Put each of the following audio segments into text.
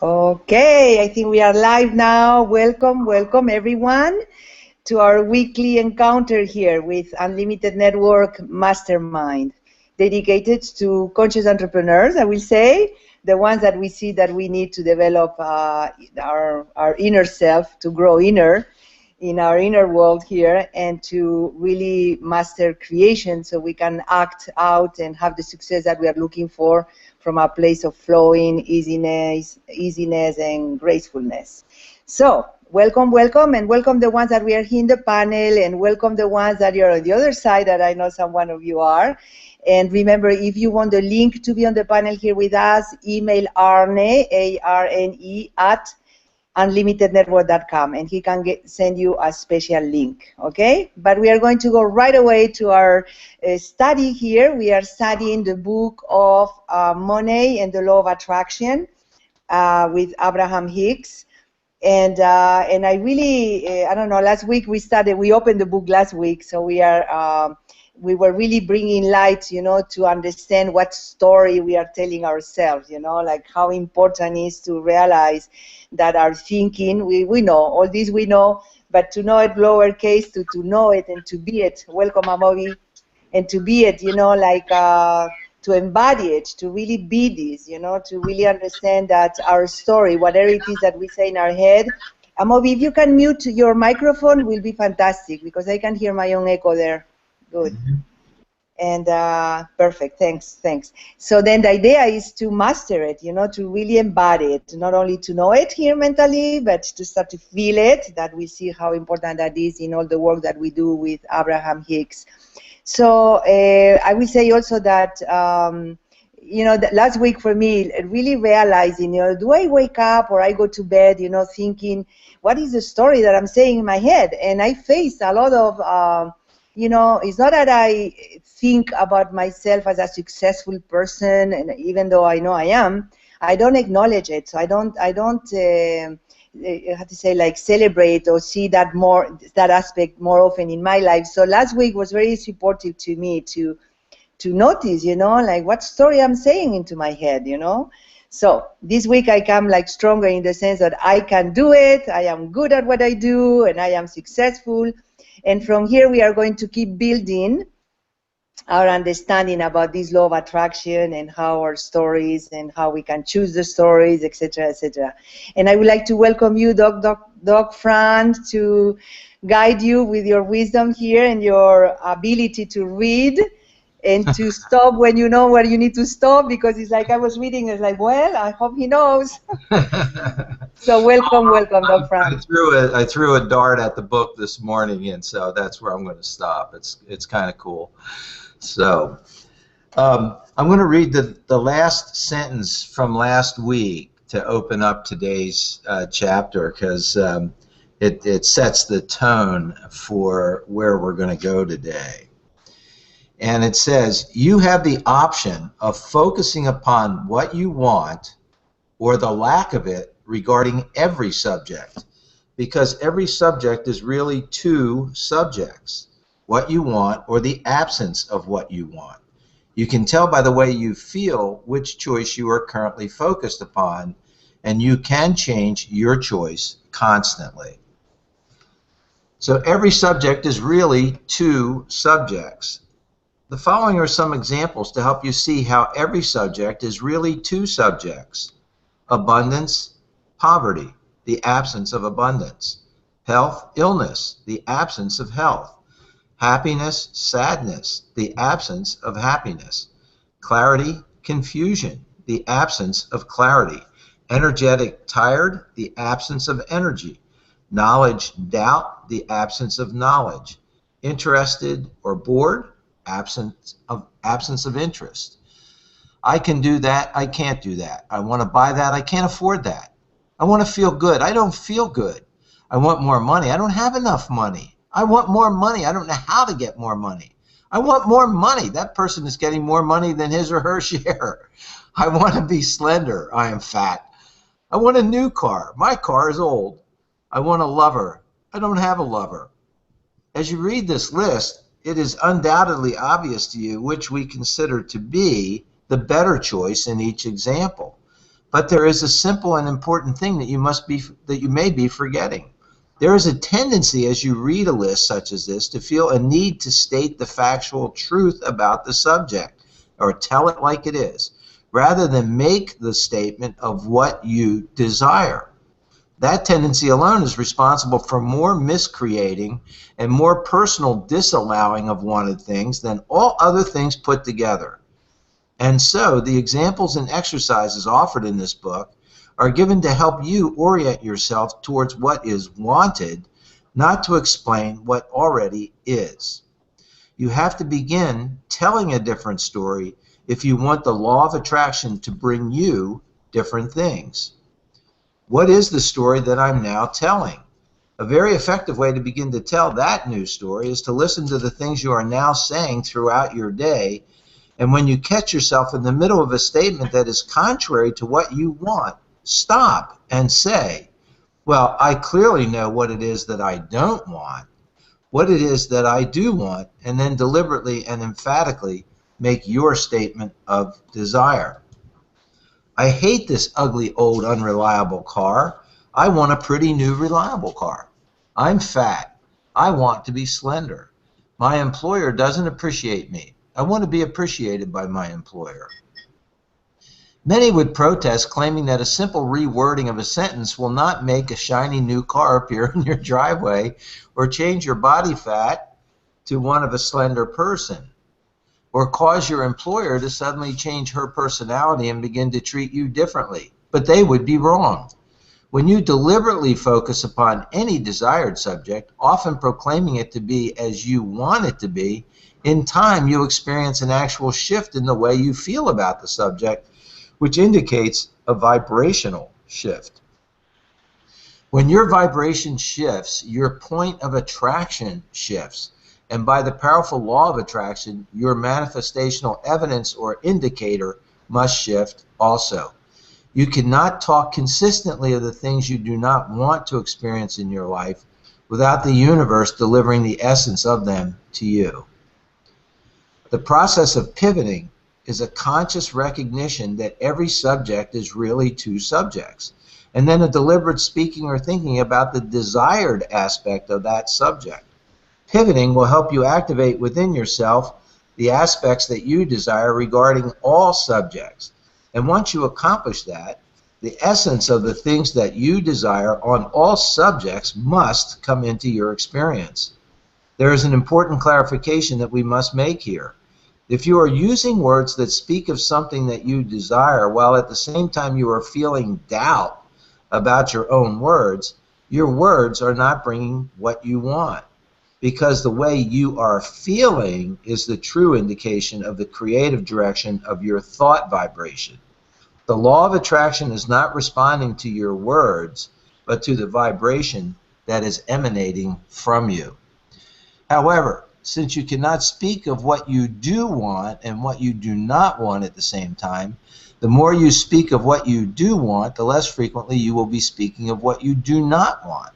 Okay, I think we are live now. Welcome, welcome everyone to our weekly encounter here with Unlimited Network Mastermind, dedicated to conscious entrepreneurs, I will say, the ones that we see that we need to develop our inner self, to grow in our inner world here, and to really master creation so we can act out and have the success that we are looking for from a place of flowing, easiness and gracefulness. So welcome, welcome, and welcome the ones that we are here in the panel, and welcome the ones that you're on the other side, that I know some one of you are. And remember, if you want the link to be on the panel here with us, email Arne, A-R-N-E, at unlimitednetwork.com, and he can send you a special link, okay? But we are going to go right away to our study here. We are studying the book of Money and the Law of Attraction with Abraham Hicks. And I really, I don't know, last week we opened the book last week, so we were really bringing light, to understand what story we are telling ourselves, like how important it is to realize that our thinking, we know, all this we know, but to know it lowercase, to know it and to be it, welcome Amobi, and to be it, to embody it, to really be this, to really understand that our story, whatever it is that we say in our head. Amobi, if you can mute your microphone, will be fantastic, because I can hear my own echo there. Good. And perfect, thanks. So then the idea is to master it, to really embody it, not only to know it here mentally, but to start to feel it, that we see how important that is in all the work that we do with Abraham Hicks. So I will say also that, last week for me, really realizing, do I wake up or I go to bed, thinking, what is the story that I'm saying in my head? And I faced a lot of, it's not that I think about myself as a successful person, and even though I know I am, I don't acknowledge it. So I don't how to say, like, celebrate or see that aspect more often in my life. So last week was very supportive to me to notice, like what story I'm saying into my head, So this week I come like stronger in the sense that I can do it, I am good at what I do, and I am successful. And from here we are going to keep building our understanding about this law of attraction and how our stories and how we can choose the stories, etc., etc. And I would like to welcome you, Doc Fran, to guide you with your wisdom here and your ability to read and to stop when you know where you need to stop, because it's like I was reading, it's like, well, I hope he knows. So welcome, Doc Fran. I threw a dart at the book this morning, and so that's where I'm going to stop. It's kind of cool. So I'm going to read the last sentence from last week to open up today's chapter, because it sets the tone for where we're going to go today. And it says, you have the option of focusing upon what you want or the lack of it regarding every subject, because every subject is really two subjects, what you want or the absence of what you want. You can tell by the way you feel which choice you are currently focused upon, and you can change your choice constantly. So every subject is really two subjects. The following are some examples to help you see how every subject is really two subjects: abundance, poverty, the absence of abundance; health, illness, the absence of health; happiness, sadness, the absence of happiness; clarity, confusion, the absence of clarity; energetic, tired, the absence of energy; knowledge, doubt, the absence of knowledge; interested or bored, absence of interest. I can do that, I can't do that. I want to buy that, I can't afford that. I want to feel good, I don't feel good. I want more money, I don't have enough money. I want more money, I don't know how to get more money. I want more money, that person is getting more money than his or her share. I want to be slender, I am fat. I want a new car, my car is old. I want a lover, I don't have a lover. As you read this list, it is undoubtedly obvious to you which we consider to be the better choice in each example. But there is a simple and important thing that you may be forgetting. There is a tendency as you read a list such as this to feel a need to state the factual truth about the subject or tell it like it is, rather than make the statement of what you desire. That tendency alone is responsible for more miscreating and more personal disallowing of wanted things than all other things put together. And so the examples and exercises offered in this book are given to help you orient yourself towards what is wanted, not to explain what already is. You have to begin telling a different story if you want the law of attraction to bring you different things. What is the story that I'm now telling? A very effective way to begin to tell that new story is to listen to the things you are now saying throughout your day. And when you catch yourself in the middle of a statement that is contrary to what you want, stop and say, well, I clearly know what it is that I don't want, what it is that I do want, and then deliberately and emphatically make your statement of desire. I hate this ugly, old, unreliable car. I want a pretty new, reliable car. I'm fat. I want to be slender. My employer doesn't appreciate me. I want to be appreciated by my employer. Many would protest, claiming that a simple rewording of a sentence will not make a shiny new car appear in your driveway or change your body fat to one of a slender person, or cause your employer to suddenly change her personality and begin to treat you differently. But they would be wrong. When you deliberately focus upon any desired subject, often proclaiming it to be as you want it to be, in time you experience an actual shift in the way you feel about the subject, which indicates a vibrational shift. When your vibration shifts, your point of attraction shifts. And by the powerful law of attraction, your manifestational evidence or indicator must shift also. You cannot talk consistently of the things you do not want to experience in your life without the universe delivering the essence of them to you. The process of pivoting is a conscious recognition that every subject is really two subjects, and then a deliberate speaking or thinking about the desired aspect of that subject. Pivoting will help you activate within yourself the aspects that you desire regarding all subjects. And once you accomplish that, the essence of the things that you desire on all subjects must come into your experience. There is an important clarification that we must make here. If you are using words that speak of something that you desire while at the same time you are feeling doubt about your own words, your words are not bringing what you want, because the way you are feeling is the true indication of the creative direction of your thought vibration. The law of attraction is not responding to your words, but to the vibration that is emanating from you. However, since you cannot speak of what you do want and what you do not want at the same time, the more you speak of what you do want, the less frequently you will be speaking of what you do not want.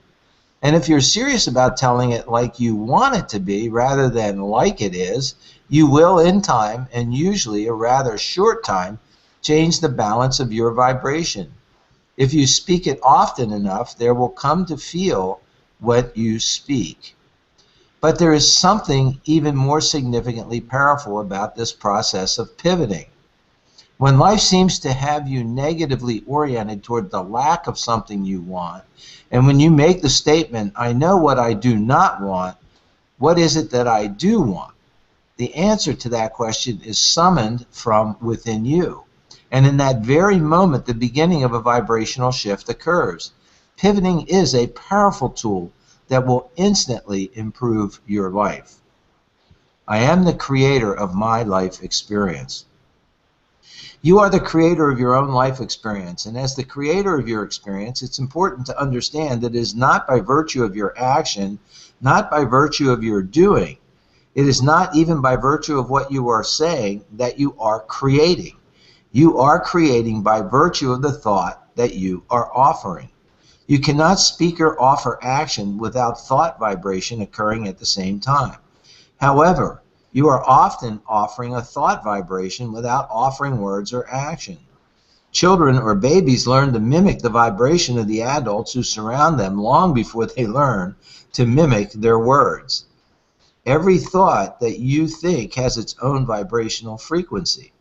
And if you're serious about telling it like you want it to be rather than like it is, you will in time, and usually a rather short time, change the balance of your vibration. If you speak it often enough, there will come to feel what you speak. But there is something even more significantly powerful about this process of pivoting. When life seems to have you negatively oriented toward the lack of something you want, and when you make the statement, I know what I do not want, what is it that I do want? The answer to that question is summoned from within you. And in that very moment, the beginning of a vibrational shift occurs. Pivoting is a powerful tool that will instantly improve your life. I am the creator of my life experience. You are the creator of your own life experience, and as the creator of your experience, it's important to understand that it is not by virtue of your action, not by virtue of your doing. It is not even by virtue of what you are saying that you are creating. You are creating by virtue of the thought that you are offering. You cannot speak or offer action without thought vibration occurring at the same time. However, you are often offering a thought vibration without offering words or action. Children or babies learn to mimic the vibration of the adults who surround them long before they learn to mimic their words. Every thought that you think has its own vibrational frequency.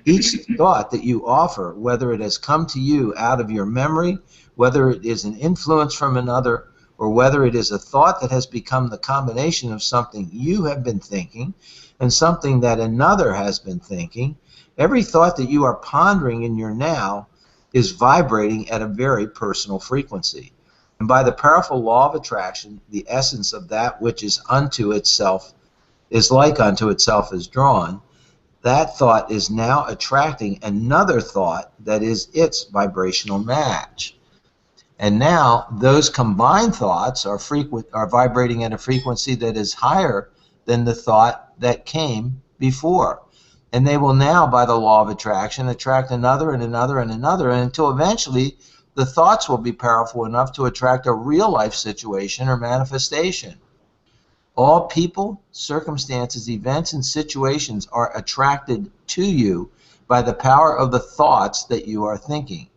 Each thought that you offer, whether it has come to you out of your memory, whether it is an influence from another, or whether it is a thought that has become the combination of something you have been thinking and something that another has been thinking, every thought that you are pondering in your now is vibrating at a very personal frequency. And by the powerful law of attraction, the essence of that which is unto itself is like unto itself is drawn, that thought is now attracting another thought that is its vibrational match. And now those combined thoughts are vibrating at a frequency that is higher than the thought that came before. And they will now, by the law of attraction, attract another and another and another, and until eventually the thoughts will be powerful enough to attract a real life situation or manifestation. All people, circumstances, events, and situations are attracted to you by the power of the thoughts that you are thinking.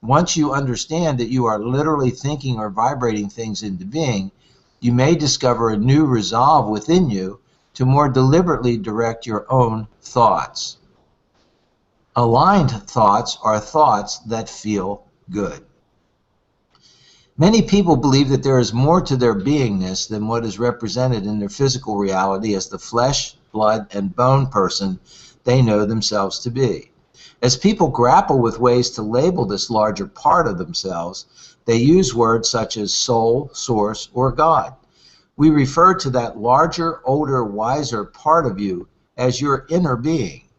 Once you understand that you are literally thinking or vibrating things into being, you may discover a new resolve within you to more deliberately direct your own thoughts. Aligned thoughts are thoughts that feel good. Many people believe that there is more to their beingness than what is represented in their physical reality as the flesh, blood, and bone person they know themselves to be. As people grapple with ways to label this larger part of themselves, they use words such as soul, source, or God. We refer to that larger, older, wiser part of you as your inner being.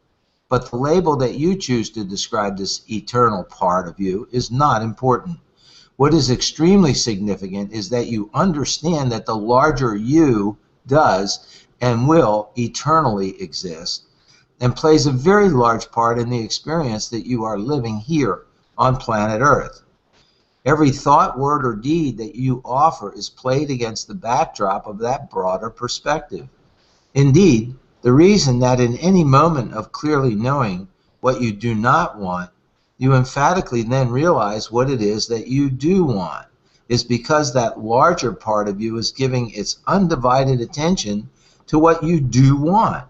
But the label that you choose to describe this eternal part of you is not important. What is extremely significant is that you understand that the larger you does and will eternally exist and plays a very large part in the experience that you are living here on planet Earth. Every thought, word, or deed that you offer is played against the backdrop of that broader perspective. Indeed, the reason that in any moment of clearly knowing what you do not want, you emphatically then realize what it is that you do want is because that larger part of you is giving its undivided attention to what you do want.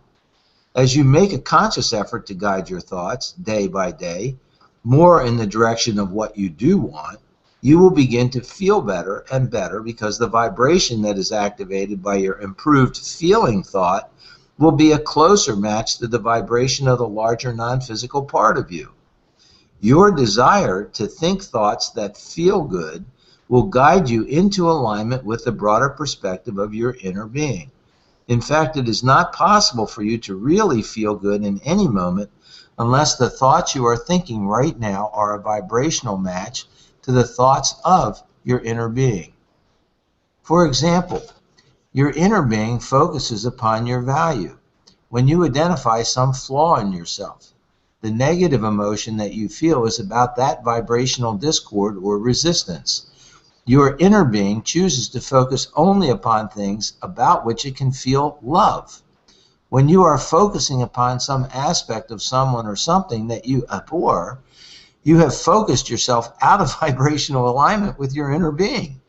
As you make a conscious effort to guide your thoughts day by day, more in the direction of what you do want, you will begin to feel better and better because the vibration that is activated by your improved feeling thought will be a closer match to the vibration of the larger non-physical part of you. Your desire to think thoughts that feel good will guide you into alignment with the broader perspective of your inner being. In fact, it is not possible for you to really feel good in any moment unless the thoughts you are thinking right now are a vibrational match to the thoughts of your inner being. For example, your inner being focuses upon your value. When you identify some flaw in yourself, the negative emotion that you feel is about that vibrational discord or resistance. Your inner being chooses to focus only upon things about which it can feel love. When you are focusing upon some aspect of someone or something that you abhor, you have focused yourself out of vibrational alignment with your inner being.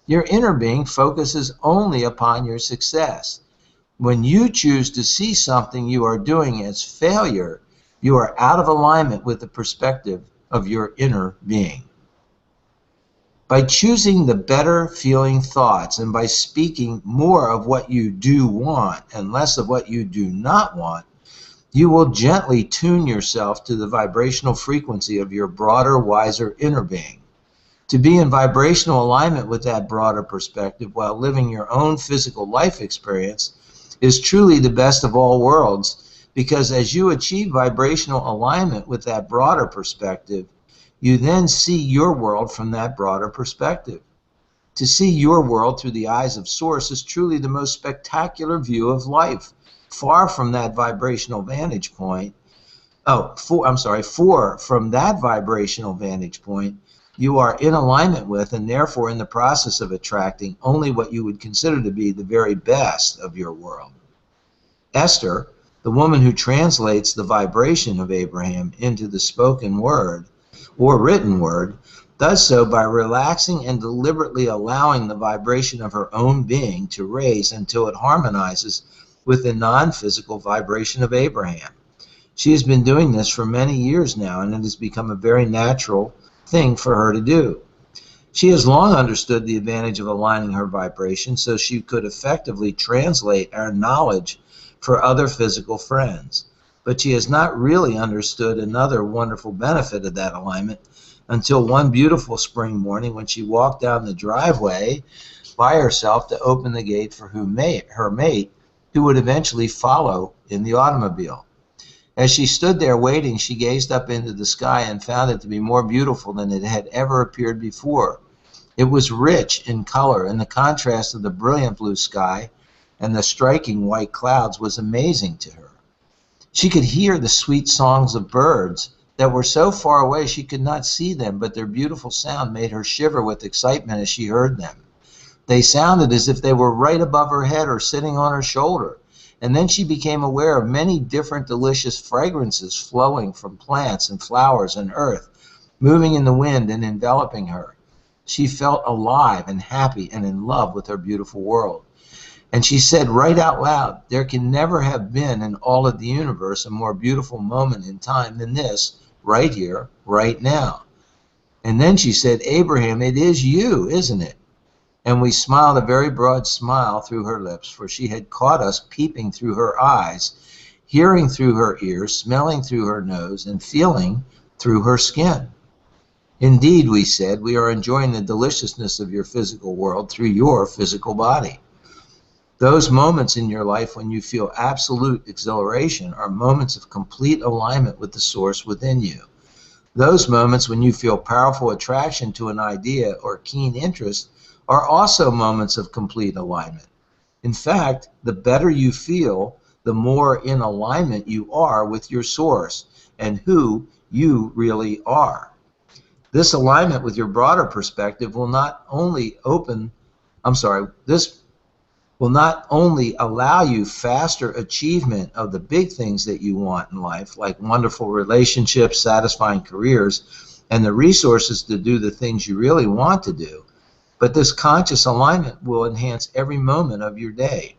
Your inner being focuses only upon your success. When you choose to see something you are doing as failure, you are out of alignment with the perspective of your inner being. By choosing the better feeling thoughts and by speaking more of what you do want and less of what you do not want, you will gently tune yourself to the vibrational frequency of your broader, wiser inner being. To be in vibrational alignment with that broader perspective while living your own physical life experience is truly the best of all worlds, because as you achieve vibrational alignment with that broader perspective, you then see your world from that broader perspective. To see your world through the eyes of Source is truly the most spectacular view of life, far from that vibrational vantage point. From that vibrational vantage point, you are in alignment with and therefore in the process of attracting only what you would consider to be the very best of your world. Esther, the woman who translates the vibration of Abraham into the spoken word, or written word, does so by relaxing and deliberately allowing the vibration of her own being to raise until it harmonizes with the non-physical vibration of Abraham. She has been doing this for many years now, and it has become a very natural thing for her to do. She has long understood the advantage of aligning her vibration so she could effectively translate our knowledge for other physical friends. But she has not really understood another wonderful benefit of that alignment until one beautiful spring morning when she walked down the driveway by herself to open the gate for her mate, who would eventually follow in the automobile. As she stood there waiting, she gazed up into the sky and found it to be more beautiful than it had ever appeared before. It was rich in color, and the contrast of the brilliant blue sky and the striking white clouds was amazing to her. She could hear the sweet songs of birds that were so far away she could not see them, but their beautiful sound made her shiver with excitement as she heard them. They sounded as if they were right above her head or sitting on her shoulder. And then she became aware of many different delicious fragrances flowing from plants and flowers and earth, moving in the wind and enveloping her. She felt alive and happy and in love with her beautiful world. And she said right out loud, "There can never have been in all of the universe a more beautiful moment in time than this, right here, right now." And then she said, "Abraham, it is you, isn't it?" And we smiled a very broad smile through her lips, for she had caught us peeping through her eyes, hearing through her ears, smelling through her nose, and feeling through her skin. "Indeed," we said, "we are enjoying the deliciousness of your physical world through your physical body." Those moments in your life when you feel absolute exhilaration are moments of complete alignment with the source within you. Those moments when you feel powerful attraction to an idea or keen interest are also moments of complete alignment. In fact, the better you feel, the more in alignment you are with your source and who you really are. This alignment with your broader perspective will not only allow you faster achievement of the big things that you want in life, like wonderful relationships, satisfying careers, and the resources to do the things you really want to do, but this conscious alignment will enhance every moment of your day.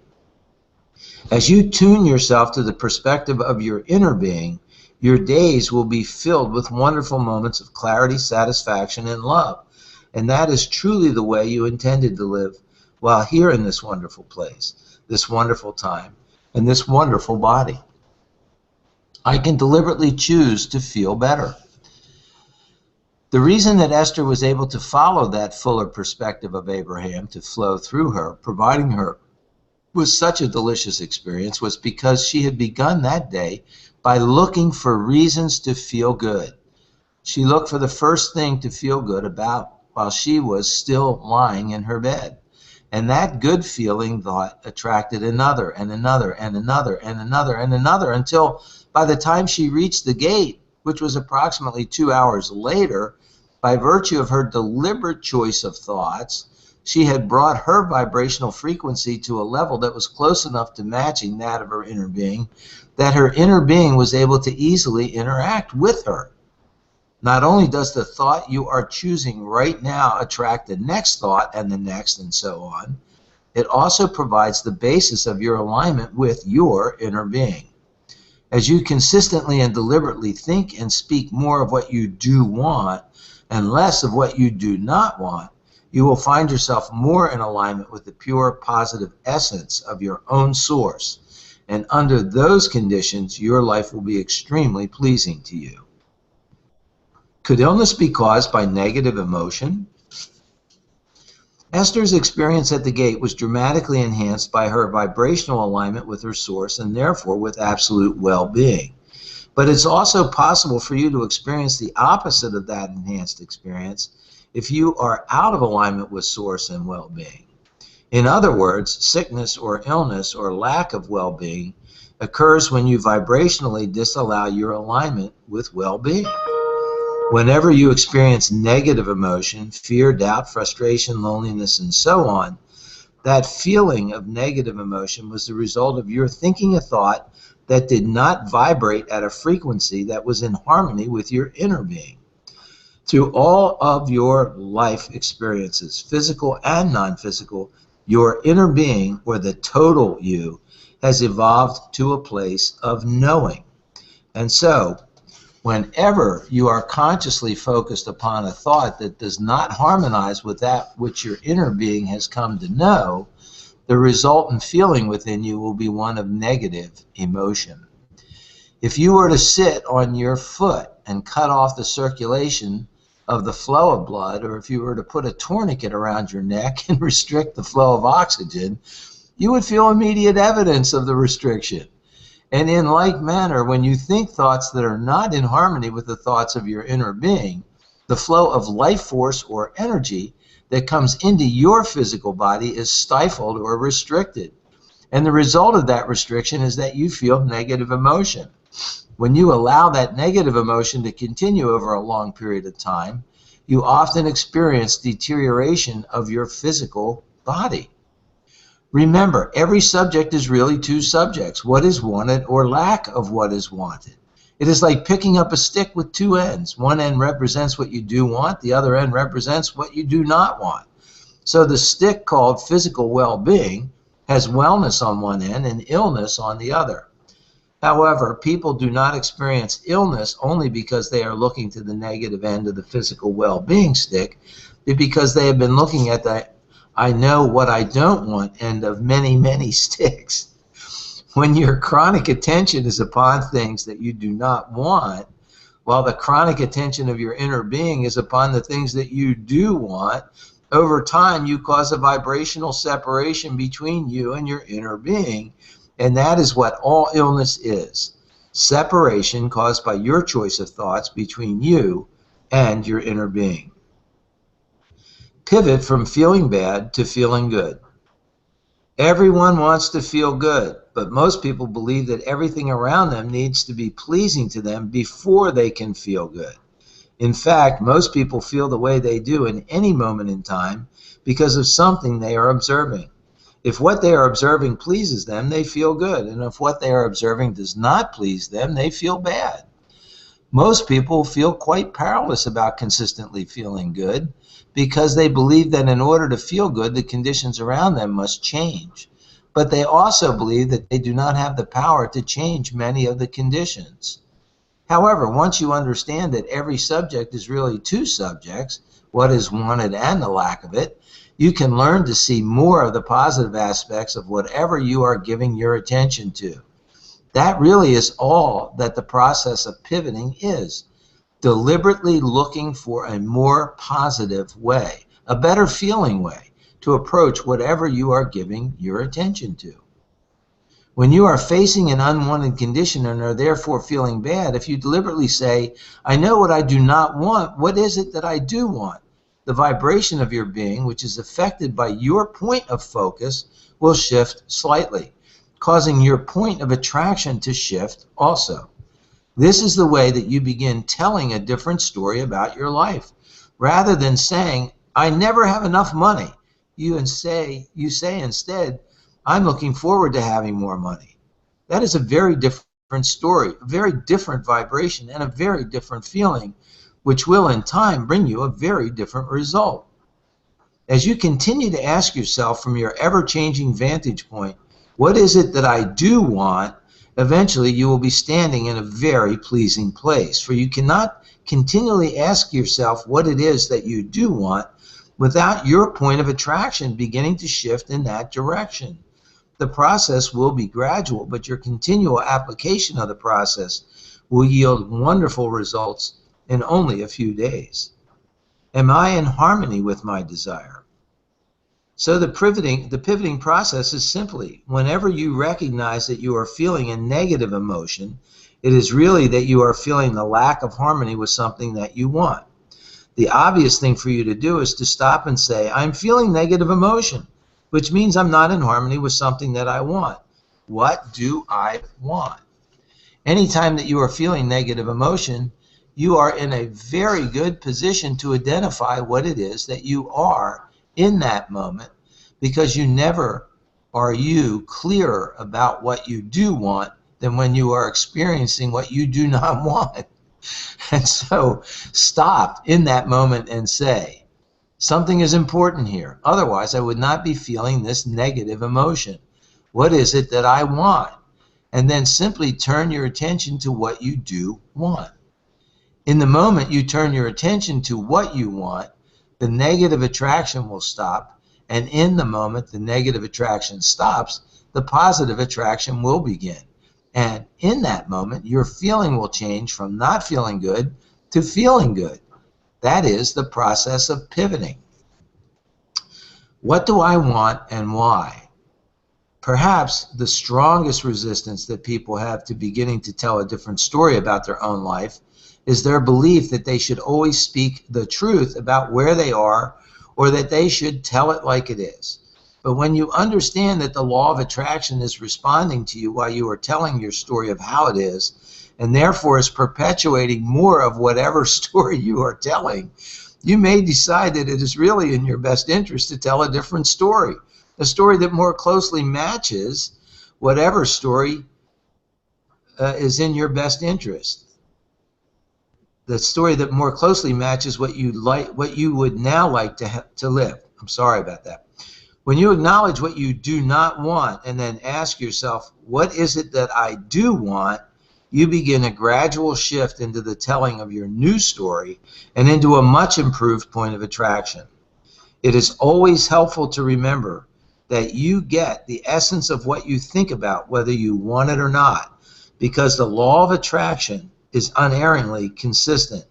As you tune yourself to the perspective of your inner being, your days will be filled with wonderful moments of clarity, satisfaction, and love. And that is truly the way you intended to live while here in this wonderful place, this wonderful time, and this wonderful body. I can deliberately choose to feel better. The reason that Esther was able to follow that fuller perspective of Abraham to flow through her, providing her with such a delicious experience, was because she had begun that day by looking for reasons to feel good. She looked for the first thing to feel good about while she was still lying in her bed. And that good feeling thought attracted another and another and another and another and another until by the time she reached the gate, which was approximately 2 hours later, by virtue of her deliberate choice of thoughts, she had brought her vibrational frequency to a level that was close enough to matching that of her inner being, that her inner being was able to easily interact with her. Not only does the thought you are choosing right now attract the next thought and the next and so on, it also provides the basis of your alignment with your inner being. As you consistently and deliberately think and speak more of what you do want and less of what you do not want, you will find yourself more in alignment with the pure positive essence of your own source. And under those conditions, your life will be extremely pleasing to you. Could illness be caused by negative emotion? Esther's experience at the gate was dramatically enhanced by her vibrational alignment with her source and therefore with absolute well-being. But it's also possible for you to experience the opposite of that enhanced experience if you are out of alignment with source and well-being. In other words, sickness or illness or lack of well-being occurs when you vibrationally disallow your alignment with well-being. Whenever you experience negative emotion, fear, doubt, frustration, loneliness, and so on, that feeling of negative emotion was the result of your thinking a thought that did not vibrate at a frequency that was in harmony with your inner being. Through all of your life experiences, physical and non-physical, your inner being, or the total you, has evolved to a place of knowing. And so, whenever you are consciously focused upon a thought that does not harmonize with that which your inner being has come to know, the resultant feeling within you will be one of negative emotion. If you were to sit on your foot and cut off the circulation of the flow of blood, or if you were to put a tourniquet around your neck and restrict the flow of oxygen, you would feel immediate evidence of the restriction. And in like manner, when you think thoughts that are not in harmony with the thoughts of your inner being, the flow of life force or energy that comes into your physical body is stifled or restricted. And the result of that restriction is that you feel negative emotion. When you allow that negative emotion to continue over a long period of time, you often experience deterioration of your physical body. Remember, every subject is really two subjects, what is wanted or lack of what is wanted. It is like picking up a stick with two ends. One end represents what you do want, the other end represents what you do not want. So the stick called physical well-being has wellness on one end and illness on the other. However, people do not experience illness only because they are looking to the negative end of the physical well-being stick, but because they have been looking at the I know what I don't want end of many, many sticks. When your chronic attention is upon things that you do not want, while the chronic attention of your inner being is upon the things that you do want, over time you cause a vibrational separation between you and your inner being, and that is what all illness is. Separation caused by your choice of thoughts between you and your inner being. Pivot from feeling bad to feeling good. Everyone wants to feel good, but most people believe that everything around them needs to be pleasing to them before they can feel good. In fact, most people feel the way they do in any moment in time because of something they are observing. If what they are observing pleases them, they feel good, and if what they are observing does not please them, they feel bad. Most people feel quite powerless about consistently feeling good because they believe that in order to feel good, the conditions around them must change. But they also believe that they do not have the power to change many of the conditions. However, once you understand that every subject is really two subjects, what is wanted and the lack of it, you can learn to see more of the positive aspects of whatever you are giving your attention to. That really is all that the process of pivoting is. Deliberately looking for a more positive way, a better feeling way to approach whatever you are giving your attention to. When you are facing an unwanted condition and are therefore feeling bad, if you deliberately say, I know what I do not want, what is it that I do want? The vibration of your being, which is affected by your point of focus, will shift slightly, causing your point of attraction to shift also. This is the way that you begin telling a different story about your life. Rather than saying, I never have enough money, you say instead, I'm looking forward to having more money. That is a very different story, a very different vibration, and a very different feeling, which will in time bring you a very different result. As you continue to ask yourself from your ever-changing vantage point, what is it that I do want? Eventually you will be standing in a very pleasing place, for you cannot continually ask yourself what it is that you do want without your point of attraction beginning to shift in that direction. The process will be gradual, but your continual application of the process will yield wonderful results in only a few days. Am I in harmony with my desire? So the pivoting process is simply, whenever you recognize that you are feeling a negative emotion, it is really that you are feeling the lack of harmony with something that you want. The obvious thing for you to do is to stop and say, I'm feeling negative emotion, which means I'm not in harmony with something that I want. What do I want? Anytime that you are feeling negative emotion, you are in a very good position to identify what it is that you are in that moment, because you never are you clearer about what you do want than when you are experiencing what you do not want. And so stop in that moment and say, something is important here. Otherwise, I would not be feeling this negative emotion. What is it that I want? And then simply turn your attention to what you do want. In the moment you turn your attention to what you want, the negative attraction will stop. And in the moment the negative attraction stops, the positive attraction will begin. And in that moment, your feeling will change from not feeling good to feeling good. That is the process of pivoting. What do I want and why? Perhaps the strongest resistance that people have to beginning to tell a different story about their own life is their belief that they should always speak the truth about where they are, or that they should tell it like it is. But when you understand that the law of attraction is responding to you while you are telling your story of how it is, and therefore is perpetuating more of whatever story you are telling, you may decide that it is really in your best interest to tell a different story, a story that more closely matches whatever story is in your best interest. The story that more closely matches what you like, what you would now like to live. I'm sorry about that. When you acknowledge what you do not want and then ask yourself, what is it that I do want? You begin a gradual shift into the telling of your new story and into a much improved point of attraction. It is always helpful to remember that you get the essence of what you think about, whether you want it or not, because the law of attraction is unerringly consistent.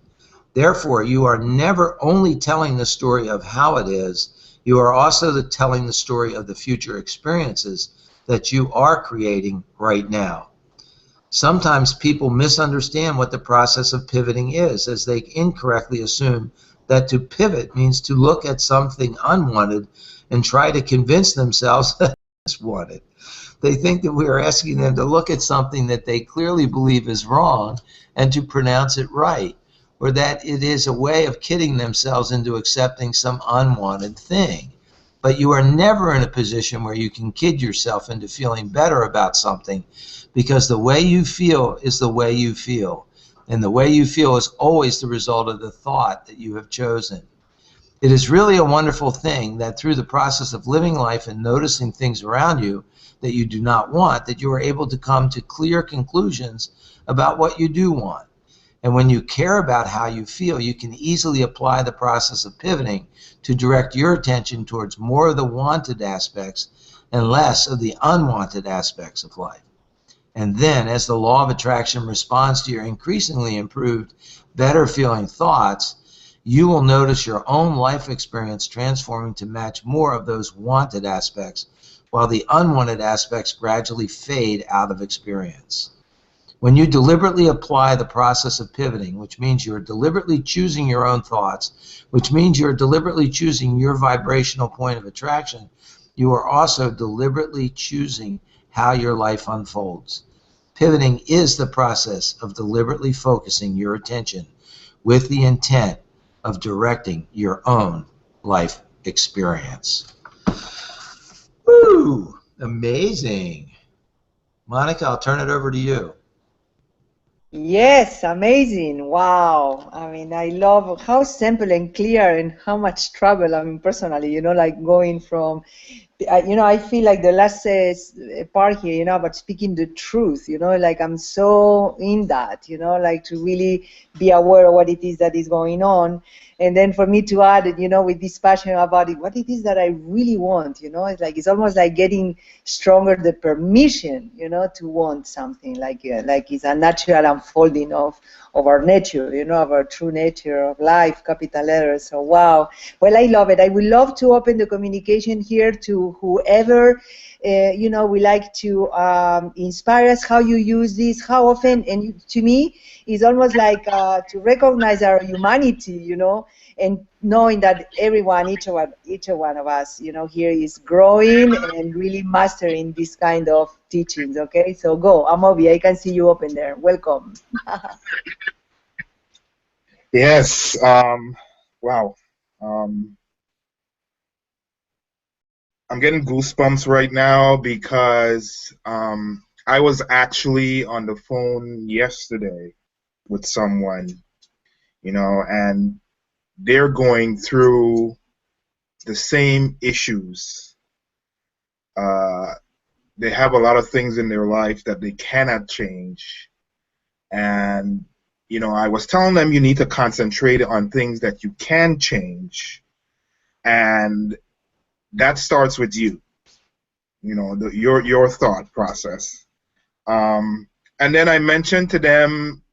Therefore, you are never only telling the story of how it is, you are also telling the story of the future experiences that you are creating right now. Sometimes people misunderstand what the process of pivoting is, as they incorrectly assume that to pivot means to look at something unwanted and try to convince themselves that it's wanted. They think that we are asking them to look at something that they clearly believe is wrong and to pronounce it right, or that it is a way of kidding themselves into accepting some unwanted thing. But you are never in a position where you can kid yourself into feeling better about something, because the way you feel is the way you feel. And the way you feel is always the result of the thought that you have chosen. It is really a wonderful thing that through the process of living life and noticing things around you that you do not want, that you are able to come to clear conclusions about what you do want. And when you care about how you feel, you can easily apply the process of pivoting to direct your attention towards more of the wanted aspects and less of the unwanted aspects of life. And then, as the law of attraction responds to your increasingly improved, better feeling thoughts, you will notice your own life experience transforming to match more of those wanted aspects, while the unwanted aspects gradually fade out of experience. When you deliberately apply the process of pivoting, which means you're deliberately choosing your own thoughts, which means you're deliberately choosing your vibrational point of attraction, you are also deliberately choosing how your life unfolds. Pivoting is the process of deliberately focusing your attention with the intent of directing your own life experience. Woo! Amazing. Monica, I'll turn it over to you. Yes, amazing. Wow. I mean, I love how simple and clear and how much trouble, I mean, personally, like going from, I feel like the last part here, about speaking the truth, like I'm so in that, like to really be aware of what it is that is going on. And then for me to add it, with this passion about it, what it is that I really want, it's almost like getting stronger the permission, to want something, like it's a natural unfolding of our nature, of our true nature of life, capital letters. So wow. Well, I love it. I would love to open the communication here to whoever, we like to inspire us, how you use this, how often, and to me, it's almost like to recognize our humanity, and knowing that everyone, each one of us, here is growing and really mastering this kind of teachings. Okay, so go, Amobi. I can see you open there. Welcome. Yes. Wow. I'm getting goosebumps right now because I was actually on the phone yesterday with someone, and they're going through the same issues. Uh, they have a lot of things in their life that they cannot change. And, I was telling them you need to concentrate on things that you can change. And that starts with you, your thought process. And then I mentioned to them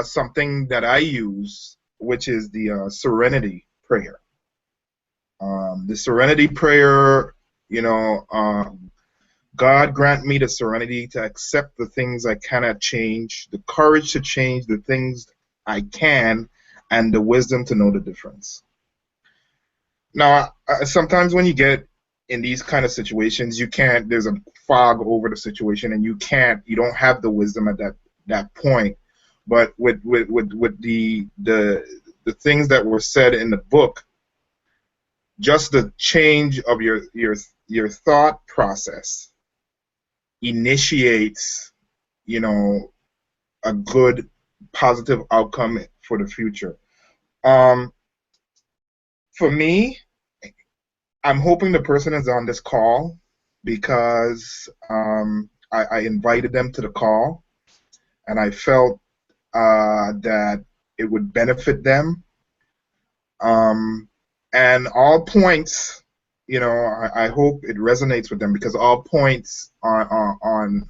something that I use, which is the serenity prayer. The serenity prayer, God grant me the serenity to accept the things I cannot change, the courage to change the things I can, and the wisdom to know the difference. Now, sometimes when you get in these kind of situations, there's a fog over the situation, and you don't have the wisdom at that point. But with the things that were said in the book, just the change of your thought process initiates, a good positive outcome for the future. For me, I'm hoping the person is on this call because I invited them to the call, and I felt that it would benefit them. And all points, I hope it resonates with them, because all points on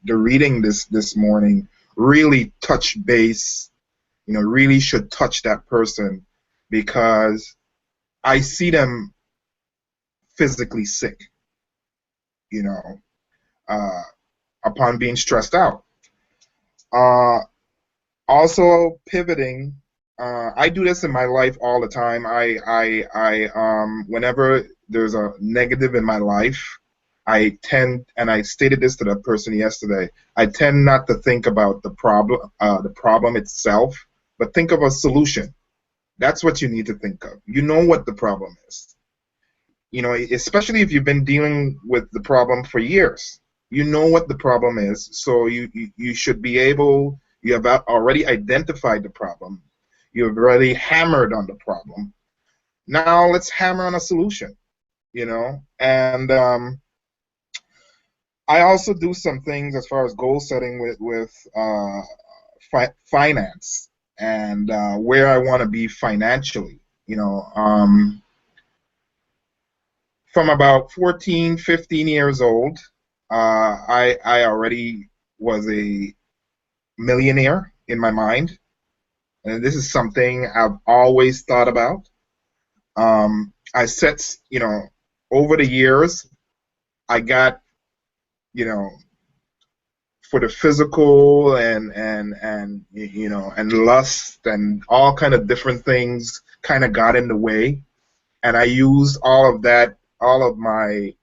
the reading this morning really touch base, really should touch that person, because I see them physically sick, upon being stressed out. Also pivoting. I do this in my life all the time. Whenever there's a negative in my life, I tend, and I stated this to the person yesterday, I tend not to think about the problem itself, but think of a solution. That's what you need to think of. You know what the problem is. Especially if you've been dealing with the problem for years. You know what the problem is, so you should be able, you have already identified the problem. You've already hammered on the problem. Now let's hammer on a solution, And I also do some things as far as goal setting with finance and where I want to be financially. From about 14, 15 years old, I already was a millionaire in my mind. And this is something I've always thought about. I set, over the years, I got, for the physical and lust and all kind of different things kind of got in the way. And I used all of that, all of my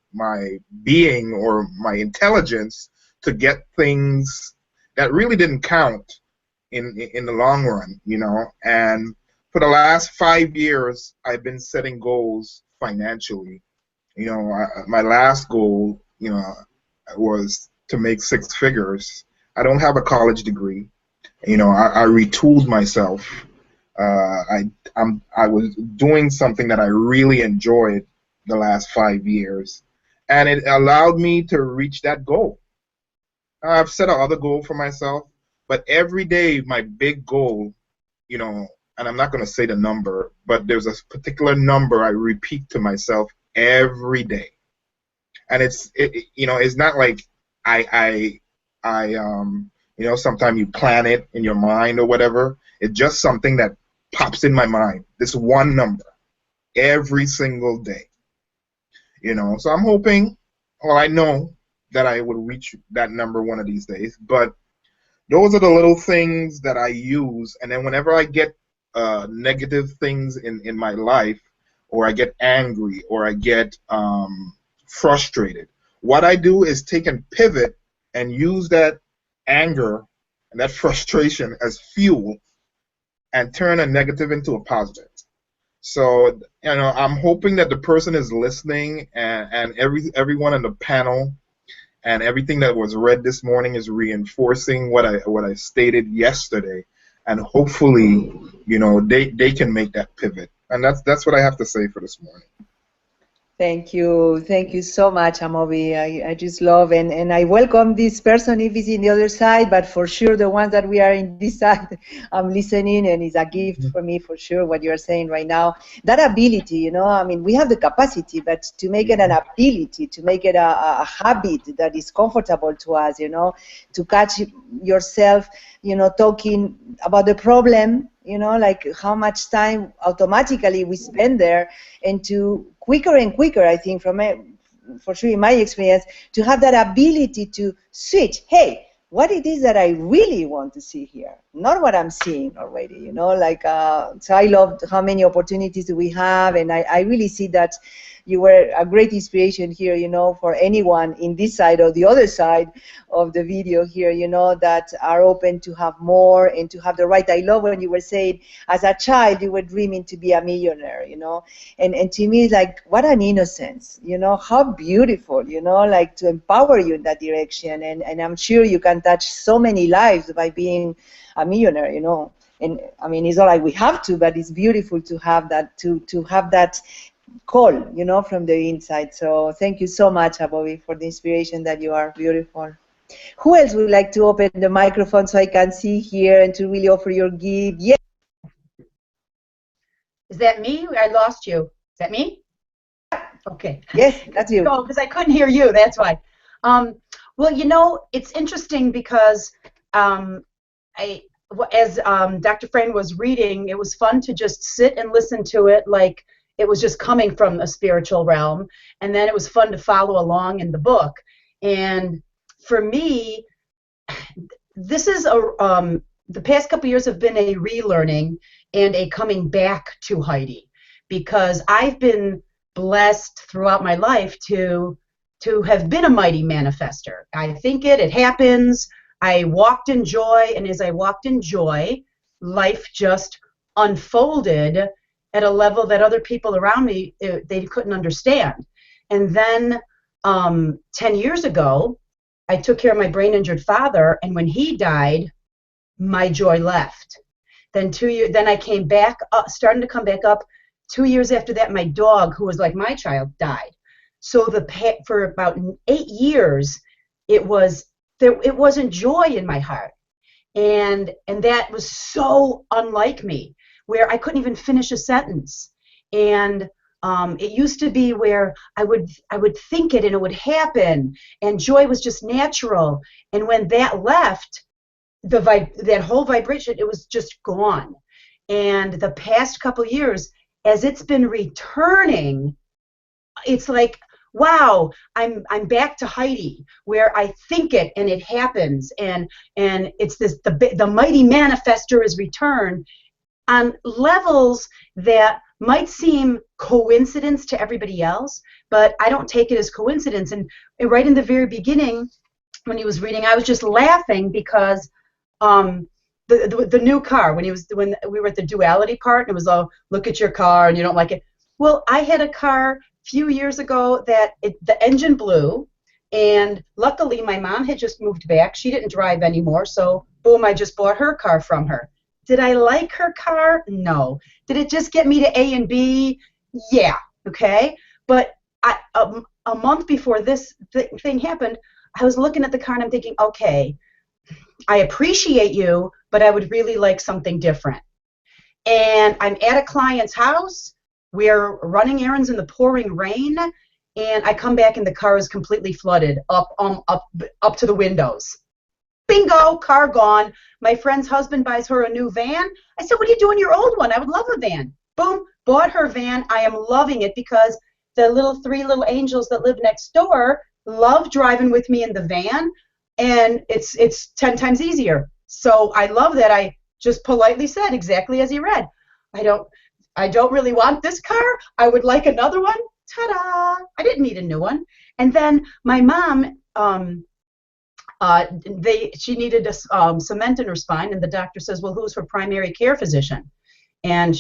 being or my intelligence to get things that really didn't count in the long run, And for the last 5 years, I've been setting goals financially. My last goal, was to make 6 figures. I don't have a college degree. I retooled myself. I was doing something that I really enjoyed the last 5 years, and it allowed me to reach that goal. I've set another goal for myself, but every day my big goal, and I'm not going to say the number, but there's a particular number I repeat to myself every day, and it's not like I sometimes you plan it in your mind or whatever. It's just something that pops in my mind. This one number every single day. So I'm hoping, well, I know that I will reach that number one of these days, but those are the little things that I use. And then whenever I get negative things in my life, or I get angry, or I get frustrated, what I do is take and pivot and use that anger and that frustration as fuel and turn a negative into a positive. So, I'm hoping that the person is listening, and everyone on the panel And everything that was read this morning is reinforcing what I stated yesterday. And hopefully, you know, they can make that pivot. And that's what I have to say for this morning. Thank you so much, Amobi. I just love and I welcome this person if he's in the other side, but for sure the ones that we are in this side, I'm listening, and it's a gift for me for sure what you are saying right now. That ability, you know, I mean, we have the capacity, but to make it an ability, to make it a habit that is comfortable to us, you know, to catch yourself, you know, talking about the problem, you know, like how much time automatically we spend there, and to quicker and quicker, I think, for sure in my experience, to have that ability to switch, hey, what it is that I really want to see here, not what I'm seeing already, you know, like, so I love how many opportunities we have, and I really see that you were a great inspiration here, you know, for anyone in this side or the other side of the video here, you know, that are open to have more and to have the right. I love when you were saying, as a child, you were dreaming to be a millionaire, you know, and to me, like, what an innocence, you know, how beautiful, you know, like to empower you in that direction. And I'm sure you can touch so many lives by being a millionaire, you know. And I mean, it's not like we have to, but it's beautiful to have that, to have that call, you know, from the inside. So thank you so much, Abobi, for the inspiration that you are. Beautiful. Who else would like to open the microphone so I can see here and to really offer your gift? Yes. Is that me? I lost you. Is that me? Okay. Yes, that's you. No, because I couldn't hear you. That's why. Well, you know, it's interesting because as Dr. Frayne was reading, it was fun to just sit and listen to it like it was just coming from a spiritual realm, and then it was fun to follow along in the book. And for me, this is the past couple years have been a relearning and a coming back to Heidi, because I've been blessed throughout my life to have been a mighty manifester. I think it happens. I walked in joy, and as I walked in joy, life just unfolded at a level that other people around me, they couldn't understand. And then 10 years ago, I took care of my brain-injured father, and when he died, my joy left. Then 2 years, then I came back up, starting to come back up. 2 years after that, my dog, who was like my child, died. So for about 8 years, it wasn't joy in my heart, and that was so unlike me, where I couldn't even finish a sentence. And it used to be where I would think it and it would happen, and joy was just natural. And when that left, that whole vibration, it was just gone. And the past couple years, as it's been returning, it's like, wow, I'm back to Heidi, where I think it and it happens, and it's this the mighty manifester is returned on levels that might seem coincidence to everybody else, but I don't take it as coincidence. And right in the very beginning, when he was reading, I was just laughing because the new car, when we were at the duality part, and it was all, look at your car and you don't like it. Well, I had a car a few years ago that the engine blew, and luckily my mom had just moved back. She didn't drive anymore, so boom, I just bought her car from her. Did I like her car? No. Did it just get me to A and B? Yeah. Okay. But a month before this thing happened, I was looking at the car and I'm thinking, okay, I appreciate you, but I would really like something different. And I'm at a client's house. We're running errands in the pouring rain, and I come back and the car is completely flooded up to the windows. Bingo, car gone. My friend's husband buys her a new van. I said, what are you doing your old one? I would love a van. Boom, bought her van. I am loving it because the three little angels that live next door love driving with me in the van, and it's 10 times easier. So I love that. I just politely said exactly as he read. I don't really want this car. I would like another one. Ta-da! I didn't need a new one. And then my mom, she needed a cement in her spine, and the doctor says, well, who's her primary care physician? And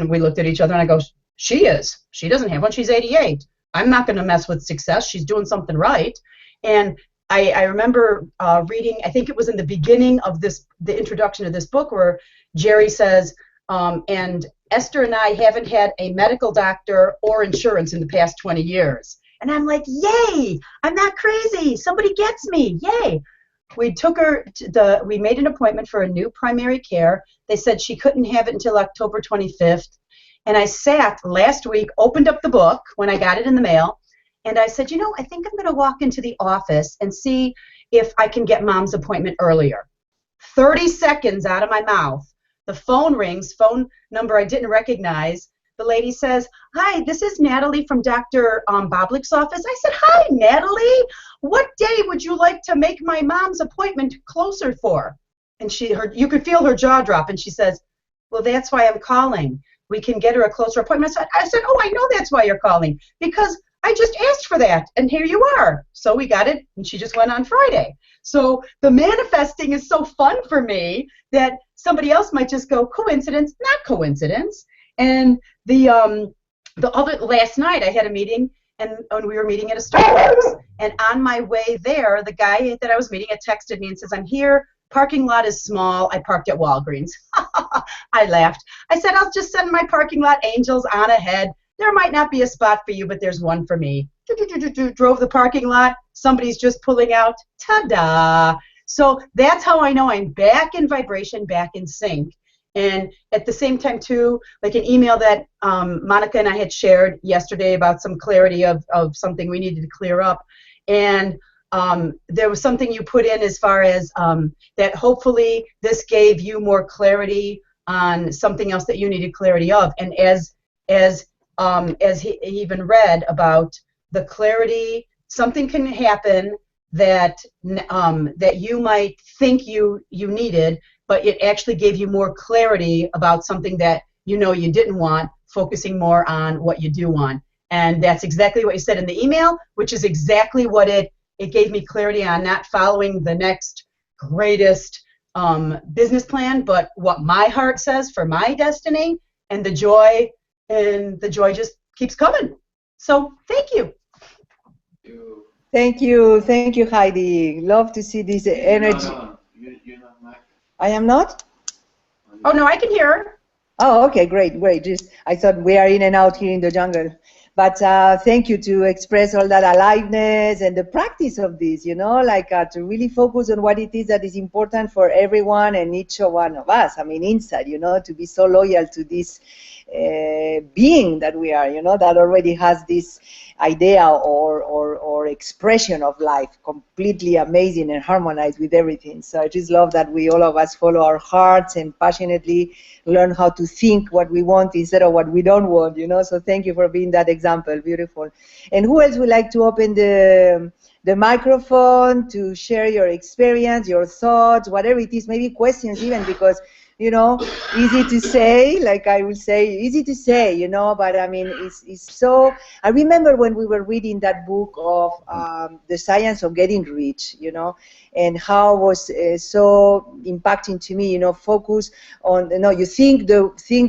we looked at each other, and I go, she is. She doesn't have one. She's 88. I'm not going to mess with success. She's doing something right. And I remember reading, I think it was in the beginning of the introduction of this book, where Jerry says, and Esther and I haven't had a medical doctor or insurance in the past 20 years. And I'm like, yay, I'm not crazy. Somebody gets me, yay. We took her we made an appointment for a new primary care. They said she couldn't have it until October 25th. And I sat last week, opened up the book when I got it in the mail, and I said, I think I'm going to walk into the office and see if I can get Mom's appointment earlier. 30 seconds out of my mouth, the phone rings, phone number I didn't recognize. The lady says, hi, this is Natalie from Dr. Boblick's office. I said, hi, Natalie. What day would you like to make my mom's appointment closer for? And you could feel her jaw drop, and she says, well, that's why I'm calling. We can get her a closer appointment. I said, oh, I know that's why you're calling, because I just asked for that, and here you are. So we got it, and she just went on Friday. So the manifesting is so fun for me that somebody else might just go, coincidence, not coincidence. And the other last night I had a meeting, and we were meeting at a Starbucks. And on my way there, the guy that I was meeting had texted me and says, I'm here. Parking lot is small. I parked at Walgreens. I laughed. I said, I'll just send my parking lot angels on ahead. There might not be a spot for you, but there's one for me. Drove the parking lot. Somebody's just pulling out. Ta-da! So that's how I know I'm back in vibration, back in sync. And at the same time, too, like an email that Monica and I had shared yesterday about some clarity of something we needed to clear up. And there was something you put in as far as that hopefully this gave you more clarity on something else that you needed clarity of. And as he even read about the clarity, something can happen that you might think you needed, but it actually gave you more clarity about something that you didn't want, focusing more on what you do want. And that's exactly what you said in the email, which is exactly what it gave me clarity on, not following the next greatest business plan, but what my heart says for my destiny, and the joy just keeps coming. So thank you. Thank you, Heidi. Love to see this energy. No, you're not Mac. I am not? Oh, no, I can hear her. Oh, okay, great. Just I thought we are in and out here in the jungle. But thank you to express all that aliveness and the practice of this, to really focus on what it is that is important for everyone and each one of us. I mean, inside, to be so loyal to this being that we are, that already has this idea or expression of life completely amazing and harmonized with everything. So I just love that all of us follow our hearts and passionately learn how to think what we want instead of what we don't want, So thank you for being that example. Beautiful. And who else would like to open the microphone to share your experience, your thoughts, whatever it is, maybe questions even, because easy to say, like I will say, easy to say, but I mean, it's so, I remember when we were reading that book of The Science of Getting Rich, and how it was so impacting to me, focus on, you think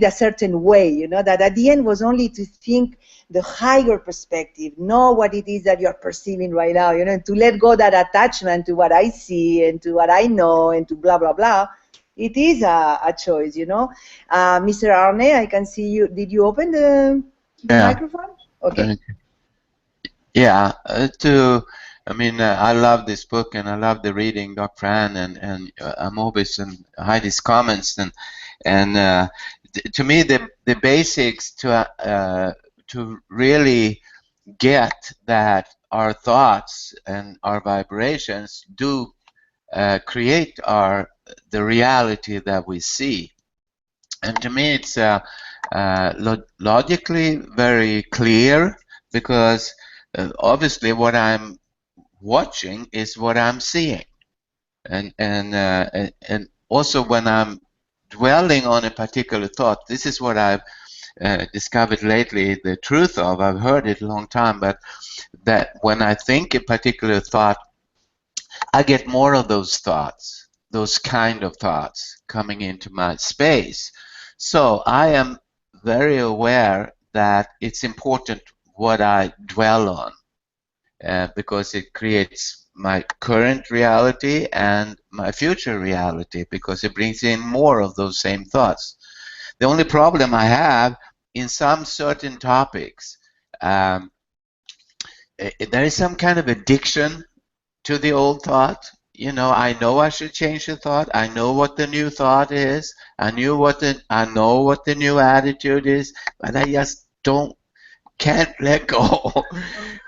a certain way, that at the end was only to think the higher perspective, know what it is that you're perceiving right now, to let go that attachment to what I see and to what I know and to blah, blah, blah. It is a choice, Mr. Arne, I can see you. Did you open the microphone? Okay. Yeah. I love this book and I love the reading, Dr. Fran, and I'm always in Heidi's comments, and to me the basics to really get that our thoughts and our vibrations do create the reality that we see. And to me it's logically very clear, because obviously what I'm watching is what I'm seeing, and also when I'm dwelling on a particular thought, this is what I've discovered lately the truth of. I've heard it a long time, but that when I think a particular thought, I get more of those thoughts, those kind of thoughts coming into my space. So I am very aware that it's important what I dwell on, because it creates my current reality and my future reality, because it brings in more of those same thoughts. The only problem I have in some certain topics, there is some kind of addiction to the old thought. You know I should change the thought. I know what the new thought is. I know what the new attitude is, but I just can't let go.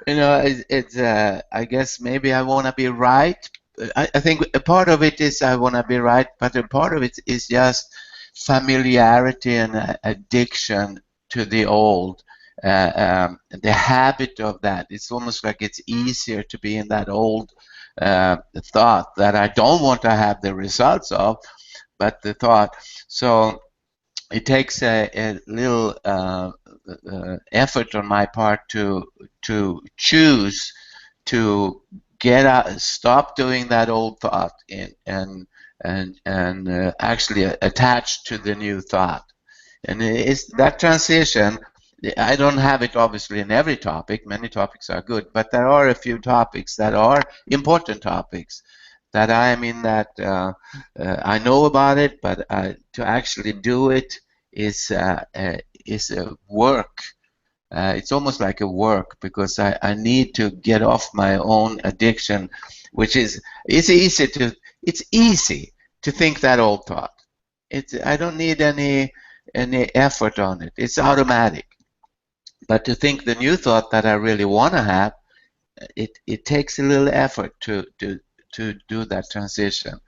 It's I guess maybe I want to be right. I think a part of it is I want to be right, but a part of it is just familiarity and addiction to the old. The habit of that. It's almost like it's easier to be in that old thought that I don't want to have the results of, but the thought. So it takes a little effort on my part to choose to get out, stop doing that old thought, and actually attach to the new thought. And it's that transition. I don't have it obviously in every topic. Many topics are good, but there are a few topics that are important topics that I'm in that I know about it, but to actually do it is a work. It's almost like a work, because I need to get off my own addiction, which is it's easy to think that old thought. I don't need any effort on it. It's automatic. But to think the new thought that I really want to have, it takes a little effort to do that transition,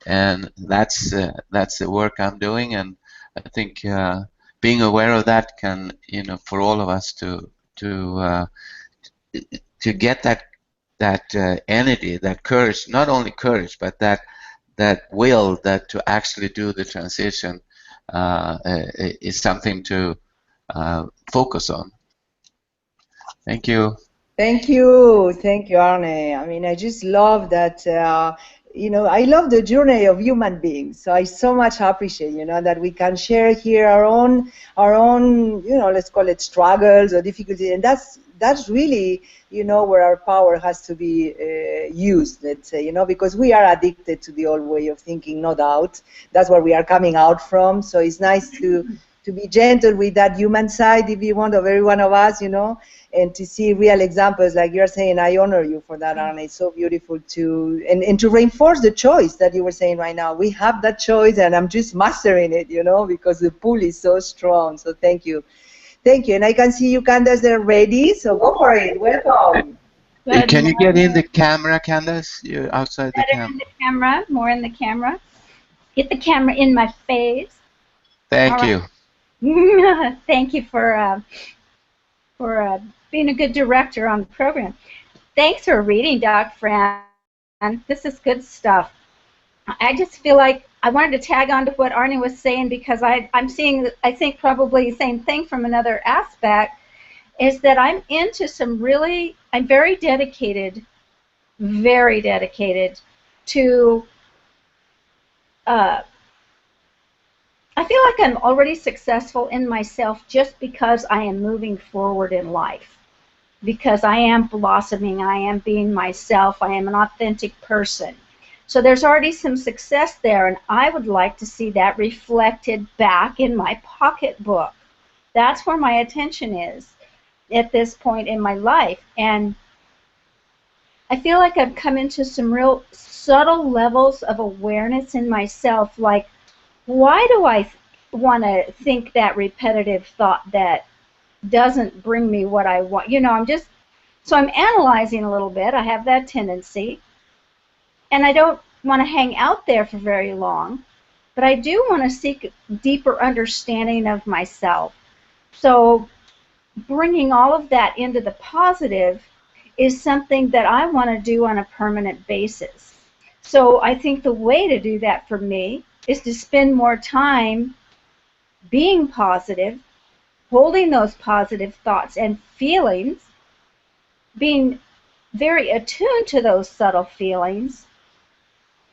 and that's the work I'm doing. And I think being aware of that can, for all of us to get that energy, that courage, not only courage, but that will that to actually do the transition is something to focus on. Thank you. Thank you, Arne. I mean, I just love that. I love the journey of human beings. So I so much appreciate, that we can share here our own, let's call it struggles or difficulties, and that's really, where our power has to be used. Let's say, because we are addicted to the old way of thinking, no doubt. That's where we are coming out from. So it's nice to be gentle with that human side, if you want, of every one of us, and to see real examples like you're saying. I honor you for that, Arne. It's so beautiful and to reinforce the choice that you were saying right now. We have that choice, and I'm just mastering it, because the pull is so strong. So thank you. And I can see you, Candace, they're ready, so go for it. Welcome. Can you get in the camera, Candace? You're outside the camera. In the camera, more in the camera. Get the camera in my face. Thank you. Thank you for being a good director on the program. Thanks for reading, Doc Fran. This is good stuff. I just feel like I wanted to tag on to what Arne was saying, because I'm seeing, I think, probably the same thing from another aspect, is that I'm into I'm very dedicated to I feel like I'm already successful in myself just because I am moving forward in life, because I am blossoming, I am being myself, I am an authentic person. So there's already some success there, and I would like to see that reflected back in my pocketbook. That's where my attention is at this point in my life. And I feel like I've come into some real subtle levels of awareness in myself, like, why do I want to think that repetitive thought that doesn't bring me what I want? So I'm analyzing a little bit. I have that tendency. And I don't want to hang out there for very long, but I do want to seek deeper understanding of myself. So bringing all of that into the positive is something that I want to do on a permanent basis. So I think the way to do that for me is to spend more time being positive, holding those positive thoughts and feelings, being very attuned to those subtle feelings,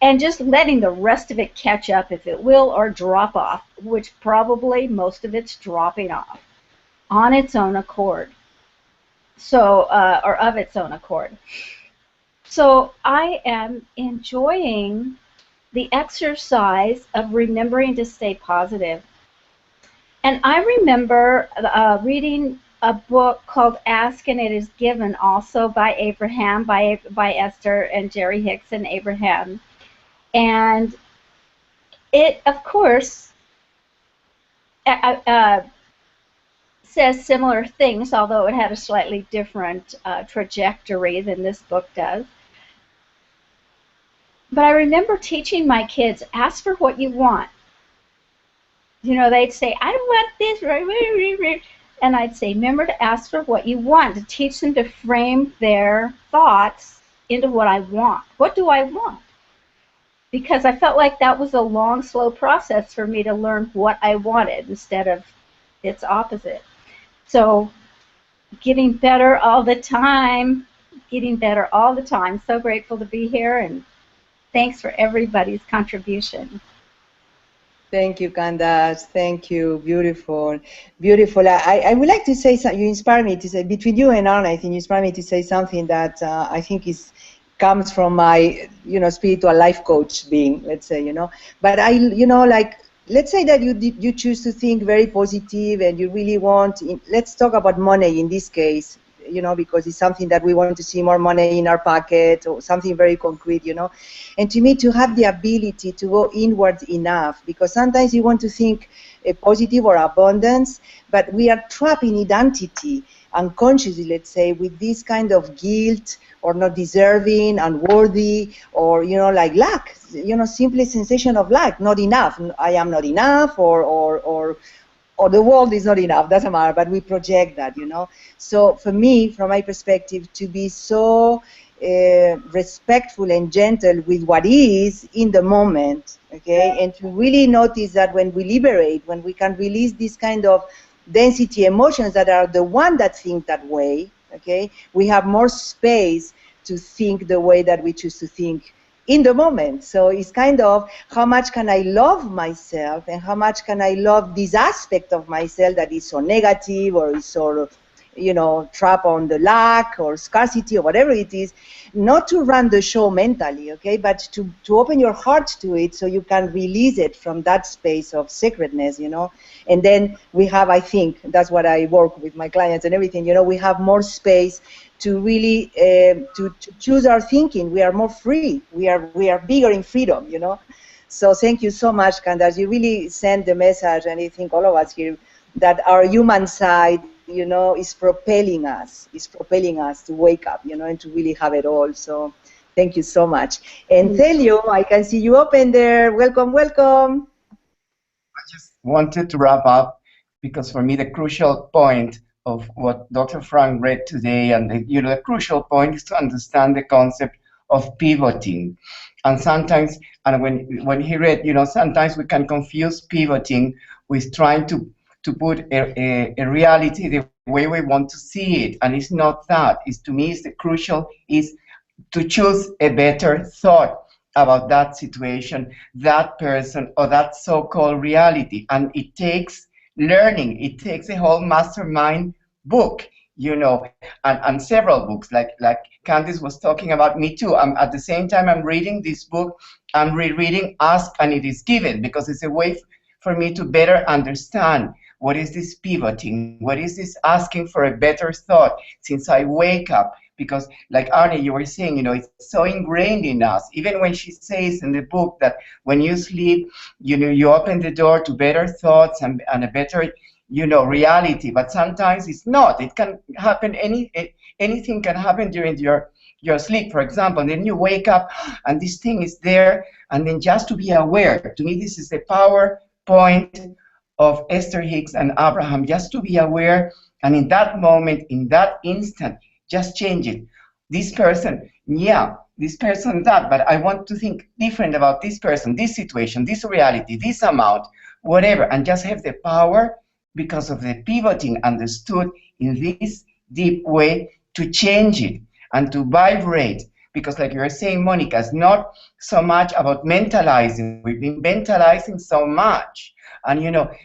and just letting the rest of it catch up, if it will, or drop off, which probably most of it's dropping off on its own accord. So, or of its own accord. So I am enjoying the exercise of remembering to stay positive. And I remember reading a book called Ask and It Is Given, also by Abraham, by Esther and Jerry Hicks and Abraham. And it, of course, says similar things, although it had a slightly different trajectory than this book does. But I remember teaching my kids, ask for what you want. You know, they'd say, I don't want this, and I'd say, remember to ask for what you want, to teach them to frame their thoughts into what I want. What do I want? Because I felt like that was a long, slow process for me to learn what I wanted instead of its opposite. So getting better all the time, getting better all the time. So grateful to be here, and thanks for everybody's contribution. Thank you, Candace. Thank you. Beautiful. Beautiful. I would like to say something. You inspire me to say, between you and Arne, I think you inspire me to say something that I think comes from my, spiritual life coach being, let's say, But let's say that you choose to think very positive and you really want, let's talk about money in this case, because it's something that we want to see more money in our pocket or something very concrete, And to me, to have the ability to go inward enough, because sometimes you want to think positive or abundance, but we are trapped in identity, unconsciously, let's say, with this kind of guilt or not deserving, unworthy, or, like lack, simply sensation of lack, not enough. I am not enough, or the world is not enough, doesn't matter, but we project that, So for me, from my perspective, to be so respectful and gentle with what is in the moment, okay, and to really notice that when we liberate, when we can release this kind of density emotions that are the one that think that way, okay, we have more space to think the way that we choose to think in the moment. So it's kind of how much can I love myself and how much can I love this aspect of myself that is so negative or is so, trapped on the lack or scarcity or whatever it is, not to run the show mentally, okay, but to open your heart to it so you can release it from that space of sacredness, And then we have, I think, that's what I work with my clients and everything, we have more space to really to choose our thinking. We are more free. We are bigger in freedom, So thank you so much, Candace. You really send the message, and I think all of us here, that our human side, is propelling us to wake up, and to really have it all. So thank you so much. And Celio, I can see you open there. Welcome, welcome. I just wanted to wrap up because for me the crucial point of what Dr. Frank read today, and the crucial point is to understand the concept of pivoting. And sometimes, and when he read, sometimes we can confuse pivoting with trying to put a reality the way we want to see it, and it's not that. It's, to me, the crucial is to choose a better thought about that situation, that person, or that so-called reality. And it takes learning. It takes a whole mastermind book, and several books, like Candice was talking about. Me too. At the same time I'm reading this book, I'm rereading Ask and It Is Given, because it's a way for me to better understand what is this pivoting, what is this asking for a better thought since I wake up. Because like Arne, you were saying, it's so ingrained in us. Even when she says in the book that when you sleep, you open the door to better thoughts and a better, reality. But sometimes it's not. It can happen, anything can happen during your sleep, for example. And then you wake up and this thing is there. And then just to be aware, to me, this is the power point of Esther Hicks and Abraham, just to be aware. And in that moment, in that instant, just change it. This person, this person, that, but I want to think different about this person, this situation, this reality, this amount, whatever, and just have the power, because of the pivoting understood in this deep way, to change it and to vibrate. Because like you were saying, Monica, it's not so much about mentalizing. We've been mentalizing so much, and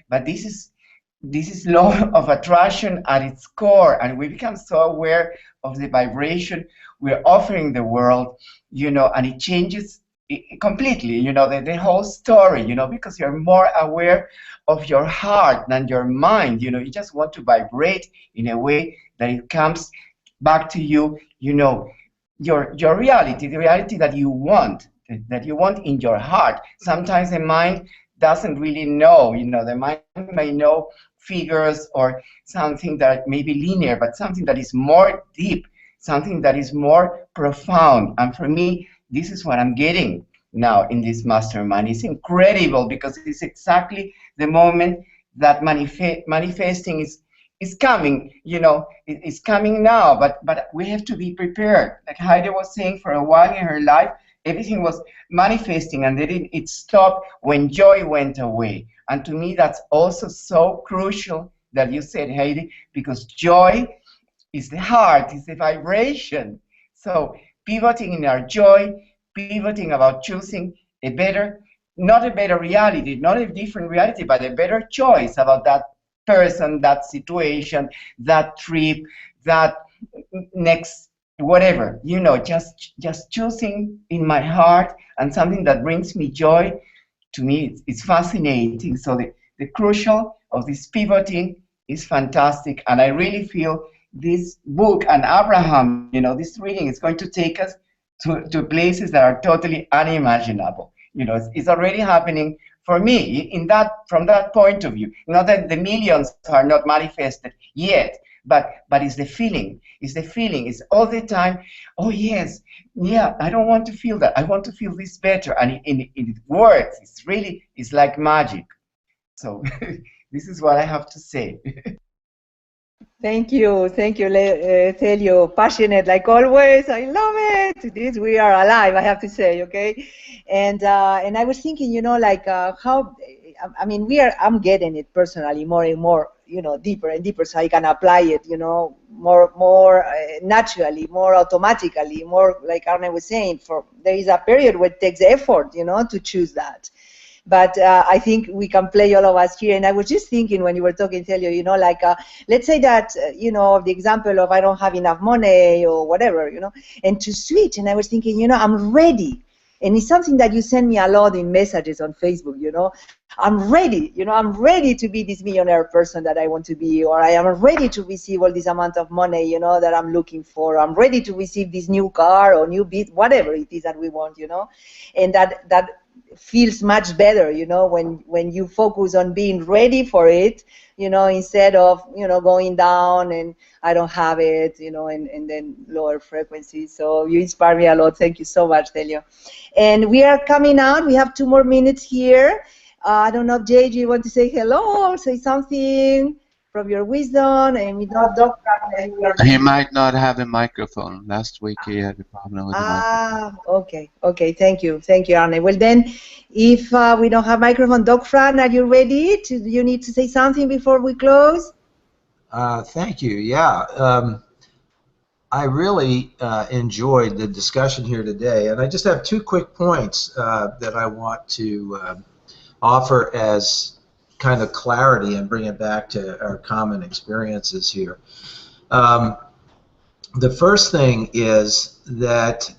but this is law of attraction at its core, and we become so aware of the vibration we're offering the world, and it changes completely, the whole story, because you're more aware of your heart than your mind. You just want to vibrate in a way that it comes back to you, your reality, the reality that you want in your heart. Sometimes the mind doesn't really know, the mind may know figures or something that may be linear, but something that is more deep, something that is more profound. And for me, this is what I'm getting now in this mastermind. It's incredible because it's exactly the moment that manifesting is coming. It's coming now, but we have to be prepared. Like Heidi was saying, for a while in her life, everything was manifesting, and then it stopped when joy went away. And to me, that's also so crucial that you said, Heidi, because joy is the heart, is the vibration. So pivoting in our joy, pivoting about choosing a better, not a better reality, not a different reality, but a better choice about that person, that situation, that trip, that next whatever, just choosing in my heart and something that brings me joy. To me, it's fascinating. So the crucial of this pivoting is fantastic, and I really feel this book and Abraham, this reading is going to take us to places that are totally unimaginable. It's already happening for me from that point of view. Not that the millions are not manifested yet, but it's the feeling. It's the feeling. It's all the time. Oh yes, yeah. I don't want to feel that. I want to feel this better, and it works. It's like magic. So this is what I have to say. Thank you, Celio. Passionate like always. I love it. This we are alive, I have to say. Okay, and I was thinking, how. I mean, I'm getting it personally more and more, deeper and deeper, so I can apply it, more naturally, more automatically, more like Arne was saying. There is a period where it takes effort, to choose that. But I think we can play, all of us here. And I was just thinking when you were talking, Celio, let's say that, the example of I don't have enough money or whatever, and to switch. And I was thinking, I'm ready. And it's something that you send me a lot in messages on Facebook, I'm ready, I'm ready to be this millionaire person that I want to be, or I am ready to receive all this amount of money, that I'm looking for. I'm ready to receive this new car or new bit, whatever it is that we want, and that feels much better, when you focus on being ready for it, instead of, going down and I don't have it, and then lower frequencies. So you inspire me a lot. Thank you so much, Celio. And we are coming out. We have 2 more minutes here. I don't know if Jay, you want to say hello or say something from your wisdom, and we know Dr. He might not have a microphone. Last week he had a problem with the microphone. Okay. Thank you, Arne. Well then, if we don't have microphone, Doc Fran, are you ready? You need to say something before we close? Thank you. Yeah. I really enjoyed the discussion here today, and I just have 2 quick points that I want to offer as kind of clarity and bring it back to our common experiences here. The first thing is that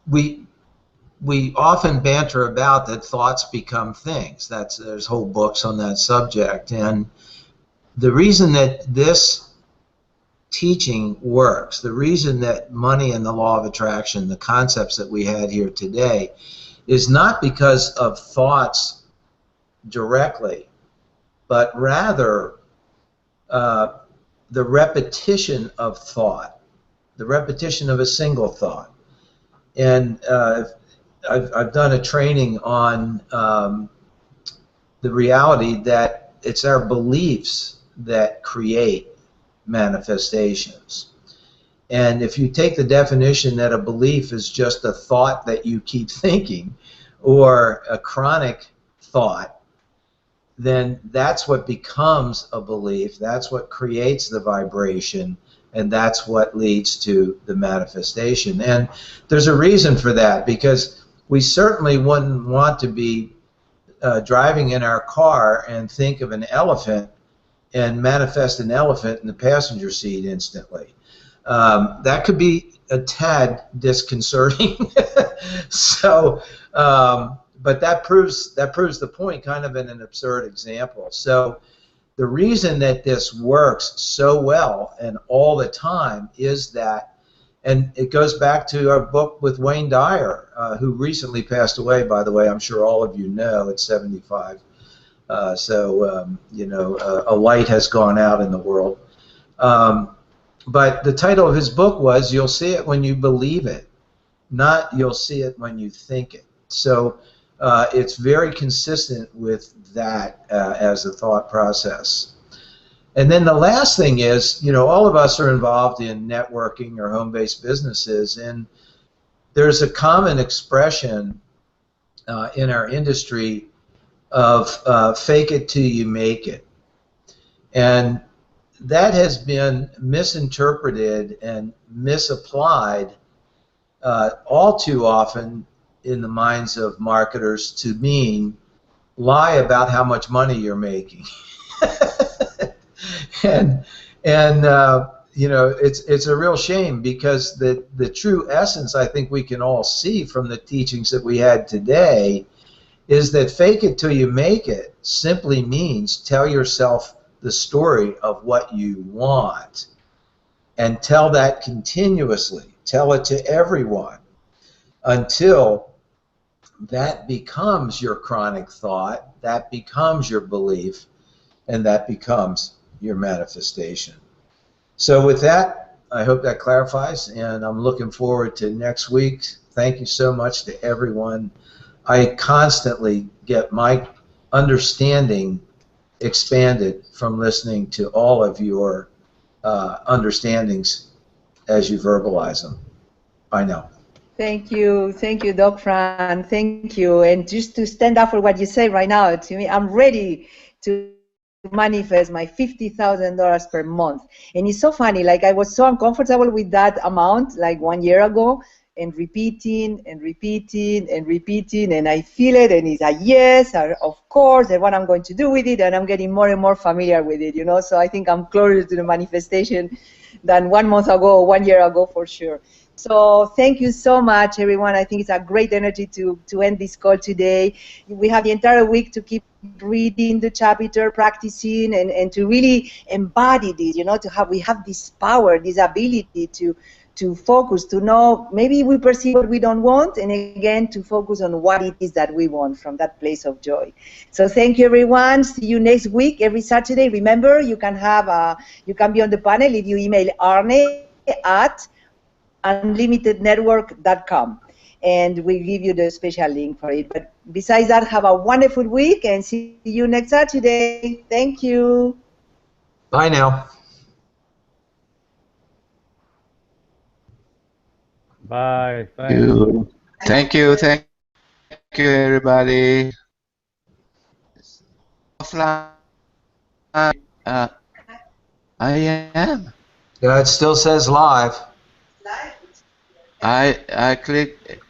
we often banter about that thoughts become things. There's whole books on that subject, and the reason that this teaching works, the reason that money and the law of attraction, the concepts that we had here today, is not because of thoughts directly, but rather the repetition of thought, the repetition of a single thought. And I've done a training on the reality that it's our beliefs that create manifestations. And if you take the definition that a belief is just a thought that you keep thinking, or a chronic thought, then that's what becomes a belief, that's what creates the vibration, and that's what leads to the manifestation. And there's a reason for that, because we certainly wouldn't want to be driving in our car and think of an elephant and manifest an elephant in the passenger seat instantly. that could be a tad disconcerting. So, but that proves the point, kind of in an absurd example. So, the reason that this works so well and all the time is that, and it goes back to our book with Wayne Dyer, who recently passed away, by the way. I'm sure all of you know, at 75. You know, a light has gone out in the world. But the title of his book was "You'll See It When You Believe It," not "You'll See It When You Think It." So it's very consistent with that as a thought process. And then the last thing is, you know, all of us are involved in networking or home-based businesses, and there's a common expression in our industry of fake it till you make it. And that has been misinterpreted and misapplied all too often in the minds of marketers to mean lie about how much money you're making. and you know, it's a real shame, because the true essence, I think we can all see from the teachings that we had today, is that fake it till you make it simply means tell yourself the story of what you want, and tell that continuously. Tell it to everyone until that becomes your chronic thought, that becomes your belief, and that becomes your manifestation. So with that, I hope that clarifies, and I'm looking forward to next week. Thank you so much to everyone. I constantly get my understanding expanded from listening to all of your understandings as you verbalize them. I know. Thank you, Doc Fran. Thank you. And just to stand up for what you say right now, to me, I'm ready to manifest my $50,000 per month. And it's so funny, like I was so uncomfortable with that amount like 1 year ago, and repeating and repeating and repeating, and I feel it, and it's a yes, or of course, and what I'm going to do with it, and I'm getting more and more familiar with it, you know. So I think I'm closer to the manifestation than 1 month ago or 1 year ago, for sure. So thank you so much, everyone. I think it's a great energy to end this call today. We have the entire week to keep reading the chapter, practicing, and to really embody this, you know, we have this power, this ability to focus, to know maybe we perceive what we don't want, and again, to focus on what it is that we want from that place of joy. So thank you, everyone. See you next week, every Saturday. Remember, you can be on the panel if you email arne@unlimitednetwork.com, and we'll give you the special link for it. But besides that, have a wonderful week, and see you next Saturday. Thank you. Bye now. Bye. Thank you, everybody. Offline. I am. Yeah, it still says live. I click.